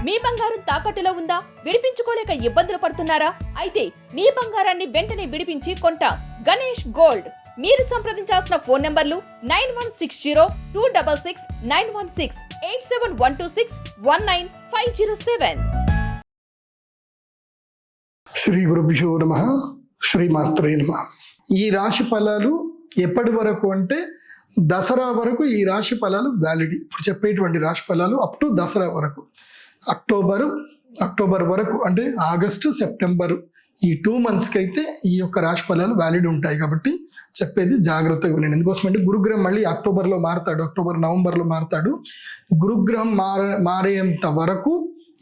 మీ బంగారం తాకట్టులో ఉందా? విడిపించుకోలేక ఇబ్బందులు పడుతున్నారా? అయితే మీ బంగారాన్ని వెంటనే విడిపించి కొంటాం. గణేష్ గోల్డ్. మీరు సంప్రదించాల్సిన ఫోన్ నంబర్లు 9160-266-916, 8712619507. శ్రీ గురుభ్యో నమః. శ్రీమాత్రే నమః. ఈ రాశి ఫలాలు ఎప్పటి వరకు అంటే దసరా వరకు ఈ రాశి ఫలాలు వ్యాలిడ్. ఇప్పుడు చెప్పేటువంటి రాశి ఫలాలు అప్ టు దసరా వరకు, అక్టోబర్ వరకు, అంటే ఆగస్టు సెప్టెంబరు ఈ 2 monthsకి అయితే ఈ యొక్క రాశి ఫలాలు వ్యాలిడ్ ఉంటాయి. కాబట్టి చెప్పేది జాగ్రత్తగా వినండి. ఎందుకోసమంటే గురుగ్రహం మళ్ళీ అక్టోబర్లో మారుతాడు, నవంబర్లో మారుతాడు. గురుగ్రహం మారేంత వరకు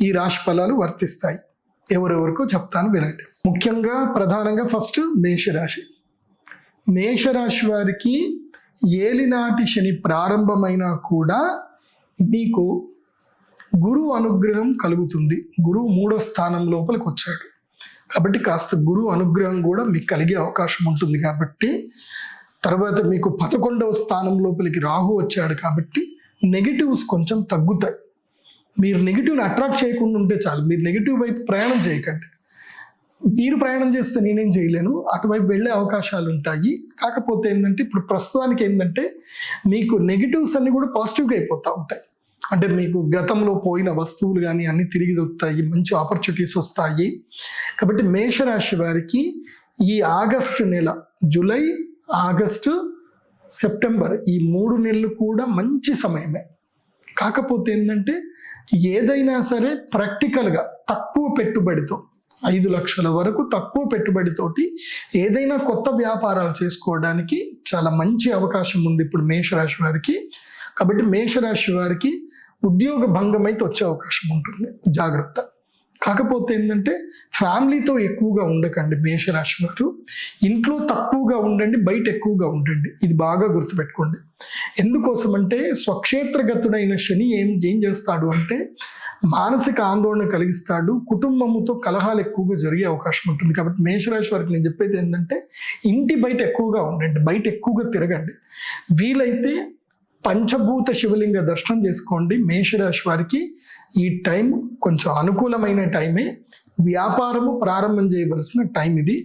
ఈ రాశి ఫలాలు వర్తిస్తాయి. ఎవరెవరికో చెప్తాను వినండి. ముఖ్యంగా ప్రధానంగా ఫస్ట్ మేషరాశి వారికి ఏలినాటి శని ప్రారంభమైనా కూడా మీకు గురువు అనుగ్రహం కలుగుతుంది. గురువు 3వ స్థానం లోపలికి వచ్చాడు కాబట్టి కాస్త గురువు అనుగ్రహం కూడా మీకు కలిగే అవకాశం ఉంటుంది. కాబట్టి తర్వాత మీకు 11వ స్థానం లోపలికి రాహు వచ్చాడు కాబట్టి నెగిటివ్స్ కొంచెం తగ్గుతాయి. మీరు నెగిటివ్ని అట్రాక్ట్ చేయకుండా ఉంటే చాలు. మీరు నెగిటివ్ వైపు ప్రయాణం చేయకండి. మీరు ప్రయాణం చేస్తే నేనేం చేయలేను, అటువైపు వెళ్ళే అవకాశాలు ఉంటాయి. కాకపోతే ఏంటంటే ఇప్పుడు ప్రస్తుతానికి ఏంటంటే మీకు నెగిటివ్స్ అన్ని కూడా పాజిటివ్గా అయిపోతూ ఉంటాయి. అంటే మీకు గతంలో పోయిన వస్తువులు కానీ అన్ని తిరిగి దొరుకుతాయి, మంచి ఆపర్చునిటీస్ వస్తాయి. కాబట్టి మేషరాశి వారికి ఈ ఆగస్టు నెల, జూలై, ఆగస్టు, సెప్టెంబర్ ఈ 3 నెలలు కూడా మంచి సమయమే. కాకపోతే ఏంటంటే ఏదైనా సరే ప్రాక్టికల్గా తక్కువ పెట్టుబడితో 5 లక్షల వరకు తక్కువ పెట్టుబడితోటి ఏదైనా కొత్త వ్యాపారాలు చేసుకోవడానికి చాలా మంచి అవకాశం ఉంది ఇప్పుడు మేషరాశి వారికి. కాబట్టి మేషరాశి వారికి ఉద్యోగ భంగం అయితే వచ్చే అవకాశం ఉంటుంది, జాగ్రత్త. కాకపోతే ఏంటంటే ఫ్యామిలీతో ఎక్కువగా ఉండకండి మేషరాశి వారు. ఇంట్లో తక్కువగా ఉండండి, బయట ఎక్కువగా ఉండండి. ఇది బాగా గుర్తుపెట్టుకోండి. ఎందుకోసం అంటే స్వక్షేత్రగతుడైన శని ఏం చేస్తాడు అంటే మానసిక ఆందోళన కలిగిస్తాడు, కుటుంబముతో కలహాలు ఎక్కువగా జరిగే అవకాశం ఉంటుంది. కాబట్టి మేషరాశి వారికి నేను చెప్పేది ఏంటంటే ఇంటి బయట ఎక్కువగా ఉండండి, బయట ఎక్కువగా తిరగండి. వీలైతే పంచభూత శివలింగ దర్శనం చేసుకోండి. మేషరాశి వారికి ఈ టైం కొంచెం అనుకూలమైన టైమే. వ్యాపారము ప్రారంభం చేయవలసిన టైం ఇది.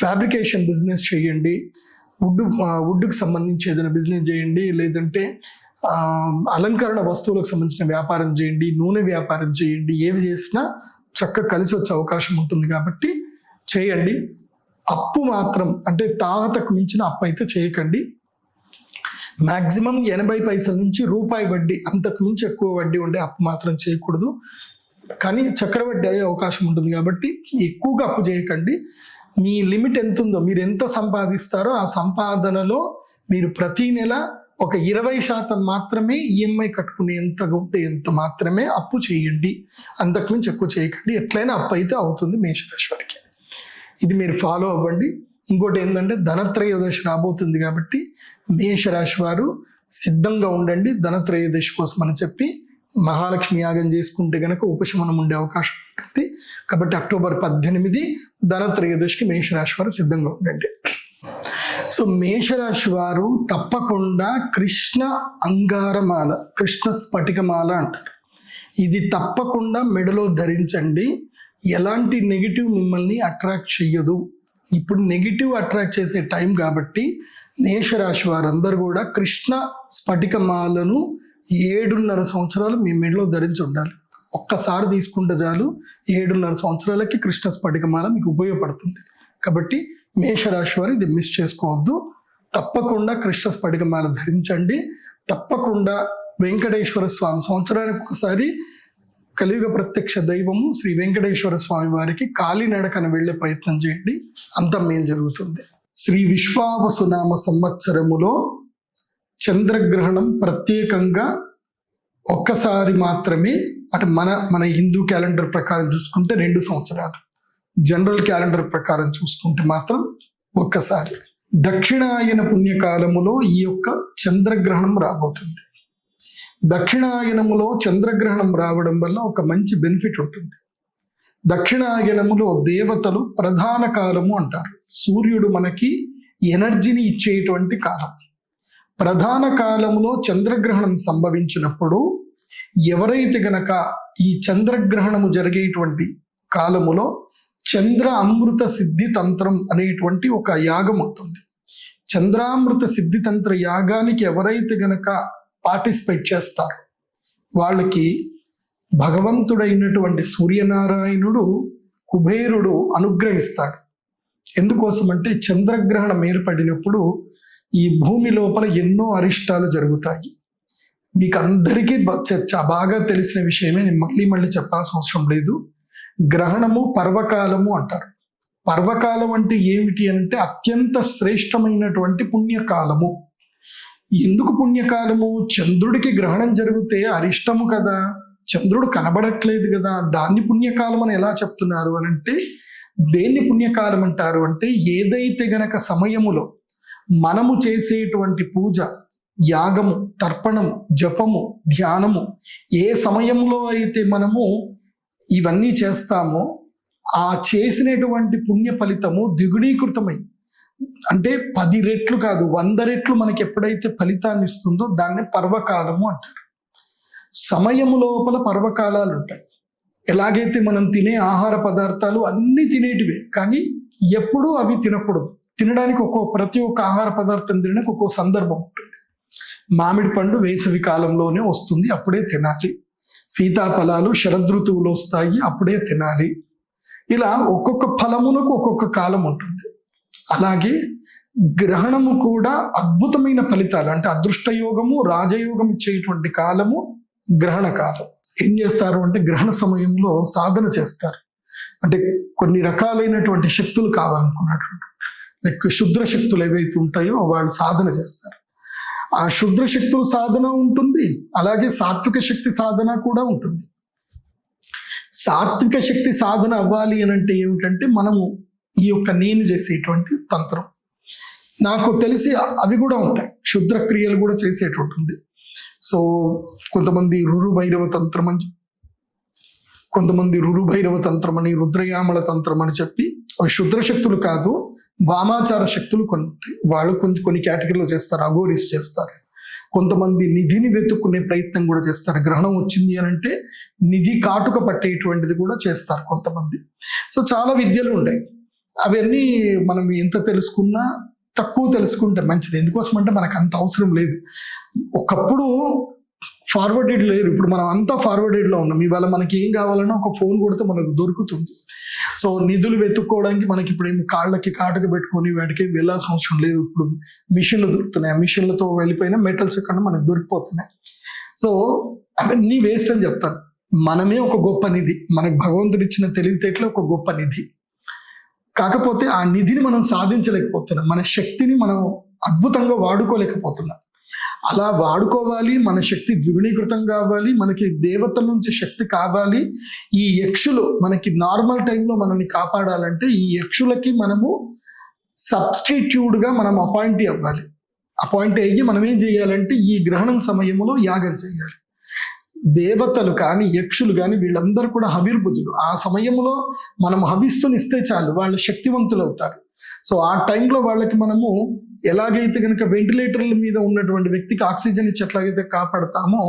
ఫ్యాబ్రికేషన్ బిజినెస్ చేయండి, వుడ్కి సంబంధించి ఏదైనా బిజినెస్ చేయండి, లేదంటే అలంకరణ వస్తువులకు సంబంధించిన వ్యాపారం చేయండి, నూనె వ్యాపారం చేయండి. ఏవి చేసినా చక్కగా కలిసి వచ్చే అవకాశం ఉంటుంది కాబట్టి చేయండి. అప్పు మాత్రం అంటే తాహతకు మించిన అప్పు అయితే చేయకండి. మ్యాక్సిమం 80 పైసల నుంచి రూపాయి వడ్డీ, అంతకు మించి ఎక్కువ వడ్డీ ఉండే అప్పు మాత్రం చేయకూడదు. కానీ చక్రవడ్డీ అయ్యే అవకాశం ఉంటుంది కాబట్టి ఎక్కువగా అప్పు చేయకండి. మీ లిమిట్ ఎంత ఉందో, మీరు ఎంత సంపాదిస్తారో ఆ సంపాదనలో మీరు ప్రతి నెల ఒక 20% మాత్రమే ఈఎంఐ కట్టుకునేంతగా ఉంటే ఎంత మాత్రమే అప్పు చేయండి. అంతకుమించి ఎక్కువ చేయకండి. ఎట్లయినా అప్పు అయితే అవుతుంది మేషరాశి వారికి. ఇది మీరు ఫాలో అవ్వండి. ఇంకోటి ఏంటంటే ధనత్రయోదశి రాబోతుంది కాబట్టి మేషరాశి వారు సిద్ధంగా ఉండండి ధనత్రయోదశి కోసం అని చెప్పి. మహాలక్ష్మి యాగం చేసుకుంటే కనుక ఉపశమనం ఉండే అవకాశం ఉంటుంది. కాబట్టి అక్టోబర్ 18 ధనత్రయోదశికి మేషరాశి వారు సిద్ధంగా ఉండండి. సో మేషరాశి వారు తప్పకుండా కృష్ణ అంగారమాల, కృష్ణ స్ఫటికమాల అంటారు, ఇది తప్పకుండా మెడలో ధరించండి. ఎలాంటి నెగిటివ్ మిమ్మల్ని అట్రాక్ట్ చెయ్యదు. ఇప్పుడు నెగిటివ్ అట్రాక్ట్ చేసే టైం కాబట్టి మేషరాశి వారందరూ కూడా కృష్ణ స్ఫటికమాలను 7.5 సంవత్సరాలు మీ మెడలో ధరించి ఉండాలి. ఒక్కసారి తీసుకుంటే చాలు, 7.5 సంవత్సరాలకి కృష్ణ స్ఫటికమాల మీకు ఉపయోగపడుతుంది. కాబట్టి మేషరాశి వారు ఇది మిస్ చేసుకోవద్దు. తప్పకుండా కృష్ణ స్ఫటికమాల ధరించండి. తప్పకుండా వెంకటేశ్వర స్వామి, సంవత్సరానికి ఒకసారి కలియుగ ప్రత్యక్ష దైవము శ్రీ వెంకటేశ్వర స్వామి వారికి కాలినడకన వెళ్ళే ప్రయత్నం చేయండి, అంత మేలు జరుగుతుంది. శ్రీ విశ్వావసునామ సంవత్సరములో చంద్రగ్రహణం ప్రత్యేకంగా ఒక్కసారి మాత్రమే, అంటే మన హిందూ క్యాలెండర్ ప్రకారం చూసుకుంటే 2 సంవత్సరాలు, జనరల్ క్యాలెండర్ ప్రకారం చూసుకుంటే మాత్రం ఒక్కసారి. దక్షిణాయన పుణ్యకాలములో ఈ యొక్క చంద్రగ్రహణం రాబోతుంది. దక్షిణాయనములో చంద్రగ్రహణం రావడం వల్ల ఒక మంచి బెనిఫిట్ ఉంటుంది. దక్షిణాయనములో దేవతలు ప్రధాన కాలము అంటారు. సూర్యుడు మనకి ఎనర్జీని ఇచ్చేటువంటి కాలం. ప్రధాన కాలంలో చంద్రగ్రహణం సంభవించినప్పుడు ఎవరైతే గనక ఈ చంద్రగ్రహణము జరిగేటువంటి కాలములో చంద్ర అమృత సిద్ధి తంత్రం అనేటువంటి ఒక యాగం ఉంటుంది. చంద్రామృత సిద్ధి తంత్ర యాగానికి ఎవరైతే గనక పార్టిసిపేట్ చేస్తారో వాళ్ళకి భగవంతుడైనటువంటి సూర్యనారాయణుడు కుబేరుడు అనుగ్రహిస్తాడు. ఎందుకోసమంటే చంద్రగ్రహణం ఏర్పడినప్పుడు ఈ భూమి లోపల ఎన్నో అరిష్టాలు జరుగుతాయి. మీకు అందరికీ బాగా తెలిసిన విషయమే, నేను మళ్ళీ చెప్పాల్సిన అవసరం లేదు. గ్రహణము పర్వకాలము అంటారు. పర్వకాలం అంటే ఏమిటి అంటే అత్యంత శ్రేష్టమైనటువంటి పుణ్యకాలము. ఎందుకు పుణ్యకాలము? చంద్రుడికి గ్రహణం జరిగితే అరిష్టము కదా, చంద్రుడు కనబడట్లేదు కదా, దాన్ని పుణ్యకాలం అని ఎలా చెప్తున్నారు అని అంటే, దేన్ని పుణ్యకాలం అంటారు అంటే ఏదైతే గనక సమయములో మనము చేసేటువంటి పూజ, యాగము, తర్పణము, జపము, ధ్యానము ఏ సమయంలో అయితే మనము ఇవన్నీ చేస్తామో ఆ చేసినటువంటి పుణ్య ఫలితము ద్విగుణీకృతమై, అంటే 10 రెట్లు కాదు 100 రెట్లు మనకి ఎప్పుడైతే ఫలితాన్ని ఇస్తుందో దాన్ని పర్వకాలము అంటారు. సమయము లోపల పర్వకాలాలు ఉంటాయి. ఎలాగైతే మనం తినే ఆహార పదార్థాలు అన్నీ తినేటివే, కానీ ఎప్పుడూ అవి తినకూడదు. తినడానికి ప్రతి ఒక్క ఆహార పదార్థం తినడానికి ఒక్కో సందర్భం ఉంటుంది. మామిడి పండు వేసవి కాలంలోనే వస్తుంది, అప్పుడే తినాలి. సీతాఫలాలు శరదృతువులో వస్తాయి, అప్పుడే తినాలి. ఇలా ఒక్కొక్క ఫలమునకు ఒక్కొక్క కాలం ఉంటుంది. అలాగే గ్రహణము కూడా అద్భుతమైన ఫలితాలు, అంటే అదృష్టయోగము, రాజయోగం ఇచ్చేటువంటి కాలము గ్రహణ కాలం. ఏం చేస్తారు అంటే గ్రహణ సమయంలో సాధన చేస్తారు. అంటే కొన్ని రకాలైనటువంటి శక్తులు కావాలనుకున్నటువంటి లైక్ శుద్ర శక్తులు ఏవైతే ఉంటాయో వాళ్ళు సాధన చేస్తారు. ఆ శుద్ర శక్తుల సాధన ఉంటుంది, అలాగే సాత్విక శక్తి సాధన కూడా ఉంటుంది. సాత్విక శక్తి సాధన అవ్వాలి అని అంటే ఏమిటంటే మనము ఈ యొక్క నేను చేసేటువంటి తంత్రం, నాకు తెలిసి అవి కూడా ఉంటాయి, క్షుద్ర క్రియలు కూడా చేసేటట్టుంది. సో కొంతమంది రురుభైరవ తంత్రం అని, కొంతమంది రురుభైరవ తంత్రం అని, రుద్రయామల తంత్రం అని చెప్పి అవి శుద్ర శక్తులు కాదు, వామాచార శక్తులు కొన్ని ఉంటాయి. వాళ్ళు కొన్ని కేటగిరీలో చేస్తారు, అఘోరీస్ చేస్తారు. కొంతమంది నిధిని వెతుక్కునే ప్రయత్నం కూడా చేస్తారు. గ్రహణం వచ్చింది అని అంటే నిధి కాటుక పట్టేటువంటిది కూడా చేస్తారు కొంతమంది. సో చాలా విద్యలు ఉంటాయి. అవన్నీ మనం ఎంత తెలుసుకున్నా తక్కువ తెలుసుకుంటే మంచిది. ఎందుకోసం అంటే మనకు అంత అవసరం లేదు. ఒకప్పుడు ఫార్వర్డెడ్ లేరు, ఇప్పుడు మనం అంతా ఫార్వర్డెడ్లో ఉన్నాం. ఇవాళ మనకి ఏం కావాలన్నా ఒక ఫోన్ కొడితే మనకు దొరుకుతుంది. సో నిధులు వెతుక్కోవడానికి మనకి ఇప్పుడు ఏమి కాళ్ళకి కాటుక పెట్టుకొని వాటికి వెళ్ళాల్సిన అవసరం లేదు. ఇప్పుడు మిషన్లు దొరుకుతున్నాయి, ఆ మిషన్లతో వెళ్ళిపోయిన మెటల్స్ కన్నా మనకు దొరికిపోతున్నాయి. సో అవన్నీ వేస్ట్ అని చెప్తాను. మనమే ఒక గొప్ప నిధి, మనకు భగవంతుడు ఇచ్చిన తెలివితేటలో ఒక గొప్ప నిధి. కాకపోతే ఆ నిధిని మనం సాధించలేకపోతున్నాం, మన శక్తిని మనం అద్భుతంగా వాడుకోలేకపోతున్నాం. అలా వాడుకోవాలి, మన శక్తి ద్విగుణీకృతం కావాలి, మనకి దేవతల నుంచి శక్తి కావాలి. ఈ యక్షులు మనకి నార్మల్ టైంలో మనల్ని కాపాడాలంటే ఈ యక్షులకి మనము సబ్స్టిట్యూట్గా మనం అపాయింట్ అవ్వాలి. అపాయింట్ అయ్యి మనం ఏం చేయాలంటే ఈ గ్రహణం సమయంలో యాగం చేయాలి. దేవతలు కానీ యక్షులు కానీ వీళ్ళందరూ కూడా హవిర్భుజులు. ఆ సమయంలో మనం హవిస్సునిస్తే చాలు వాళ్ళు శక్తివంతులు అవుతారు. సో ఆ టైంలో వాళ్ళకి మనము ఎలాగైతే కనుక వెంటిలేటర్ల మీద ఉన్నటువంటి వ్యక్తికి ఆక్సిజన్ ఇచ్చి ఎట్లాగైతే కాపాడతామో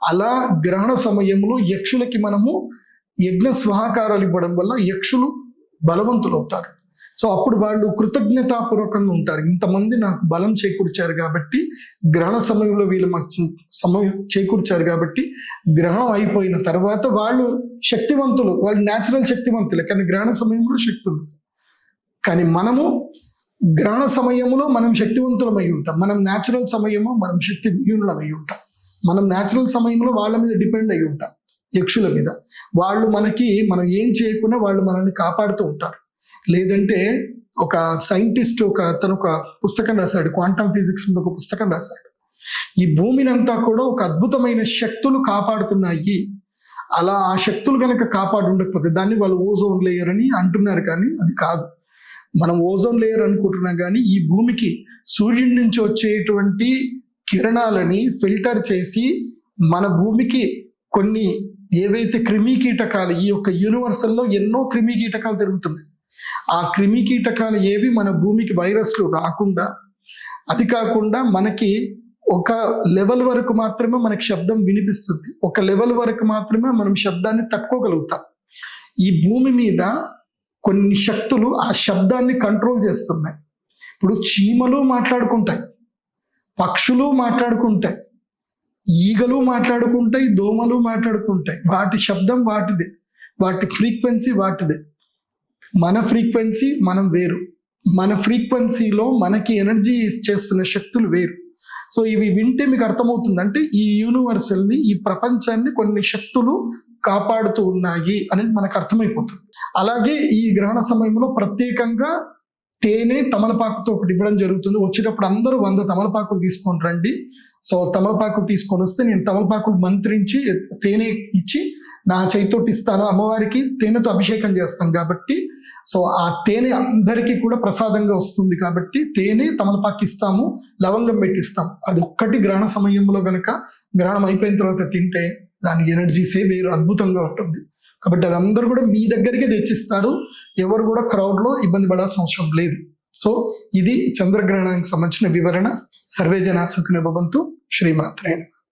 అలా గ్రహణ సమయంలో యక్షులకి మనము యజ్ఞ స్వాహాకారాలు ఇవ్వడం వల్ల యక్షులు బలవంతులు అవుతారు. సో అప్పుడు వాళ్ళు కృతజ్ఞతాపూర్వకంగా ఉంటారు. ఇంతమంది నాకు బలం చేకూర్చారు కాబట్టి, గ్రహణ సమయంలో వీళ్ళు మాకు సమయం చేకూర్చారు కాబట్టి గ్రహణం అయిపోయిన తర్వాత వాళ్ళు శక్తివంతులు, వాళ్ళు న్యాచురల్ శక్తివంతులే, కానీ గ్రహణ సమయంలో శక్తి ఉంటుంది. కానీ మనము గ్రహణ సమయంలో మనం శక్తివంతులమై ఉంటాం, మనం న్యాచురల్ సమయంలో మనం శక్తి విహీనులమై ఉంటాం. మనం న్యాచురల్ సమయంలో వాళ్ళ మీద డిపెండ్ అయి ఉంటాం, యక్షుల మీద. వాళ్ళు మనం ఏం చేయకుండా వాళ్ళు మనల్ని కాపాడుతూ ఉంటారు. లేదంటే ఒక సైంటిస్ట్ అతను ఒక పుస్తకం రాశాడు, క్వాంటమ్ ఫిజిక్స్ మీద ఒక పుస్తకం రాశాడు. ఈ భూమిని అంతా కూడా ఒక అద్భుతమైన శక్తులు కాపాడుతున్నాయి. అలా ఆ శక్తులు కనుక కాపాడు ఉండకపోతే దాన్ని వాళ్ళు ఓజోన్ లేయర్ అని అంటున్నారు, కానీ అది కాదు. మనం ఓజోన్ లేయర్ అనుకుంటున్నాం, కానీ ఈ భూమికి సూర్యుడి నుంచి వచ్చేటువంటి కిరణాలని ఫిల్టర్ చేసి మన భూమికి కొన్ని ఏవైతే క్రిమి కీటకాలు, ఈ యొక్క యూనివర్సల్లో ఎన్నో క్రిమి కీటకాలు తిరుగుతున్నాయి. ఆ క్రిమి కీటకాలు ఏవి మన భూమికి వైరస్లు రాకుండా, అది కాకుండా మనకి ఒక లెవెల్ వరకు మాత్రమే మనకి శబ్దం వినిపిస్తుంది, ఒక లెవెల్ వరకు మాత్రమే మనం శబ్దాన్ని తట్టుకోగలుగుతాం. ఈ భూమి మీద కొన్ని శక్తులు ఆ శబ్దాన్ని కంట్రోల్ చేస్తున్నాయి. ఇప్పుడు చీమలు మాట్లాడుకుంటాయి, పక్షులు మాట్లాడుకుంటాయి, ఈగలు మాట్లాడుకుంటాయి, దోమలు మాట్లాడుకుంటాయి. వాటి శబ్దం వాటిదే, వాటి ఫ్రీక్వెన్సీ వాటిదే. మన ఫ్రీక్వెన్సీ మనం వేరు, మన ఫ్రీక్వెన్సీలో మనకి ఎనర్జీ చేస్తున్న శక్తులు వేరు. సో ఇవి వింటే మీకు అర్థమవుతుంది, అంటే ఈ యూనివర్సల్ని, ఈ ప్రపంచాన్ని కొన్ని శక్తులు కాపాడుతూ ఉన్నాయి అనేది మనకు అర్థమైపోతుంది. అలాగే ఈ గ్రహణ సమయంలో ప్రత్యేకంగా తేనె తమలపాకుతో ఒకటి ఇవ్వడం జరుగుతుంది. వచ్చేటప్పుడు అందరూ 100 తమలపాకులు తీసుకొని రండి. సో తమలపాకులు తీసుకొని వస్తే నేను తమలపాకులు మంత్రించి తేనె ఇచ్చి నా చేతితోటి ఇస్తాను. అమ్మవారికి తేనెతో అభిషేకం చేస్తాం కాబట్టి సో ఆ తేనె అందరికీ కూడా ప్రసాదంగా వస్తుంది కాబట్టి తేనె తమలపాకు ఇస్తాము, లవంగం పెట్టిస్తాం. అది ఒక్కటి గ్రహణ సమయంలో గనక గ్రహణం అయిపోయిన తర్వాత తింటే దాని ఎనర్జీసే వేరు, అద్భుతంగా ఉంటుంది. కాబట్టి అది అందరూ కూడా మీ దగ్గరికే తెచ్చిస్తారు, ఎవరు కూడా క్రౌడ్లో ఇబ్బంది పడాల్సిన అవసరం లేదు. సో ఇది చంద్రగ్రహణానికి సంబంధించిన వివరణ. సర్వే జనా సుఖినో భవంతు. శ్రీమాత్రే నమః.